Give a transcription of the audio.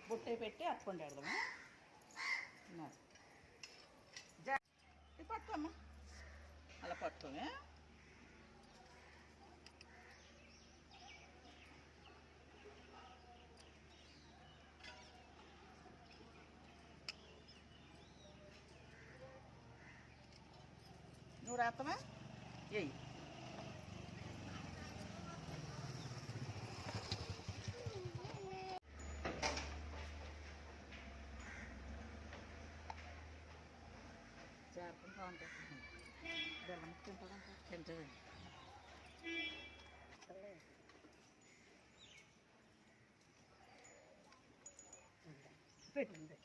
బొట్టే పెట్టి అట్టుకొని పెడదామా ఇది పట్టుకోమ్మా అలా పట్టుకోమే నువ్వు రాస్తావా ఏయ్ చేపలు బాగుంటుంది బెల్లం తింటుంది పెట్టింది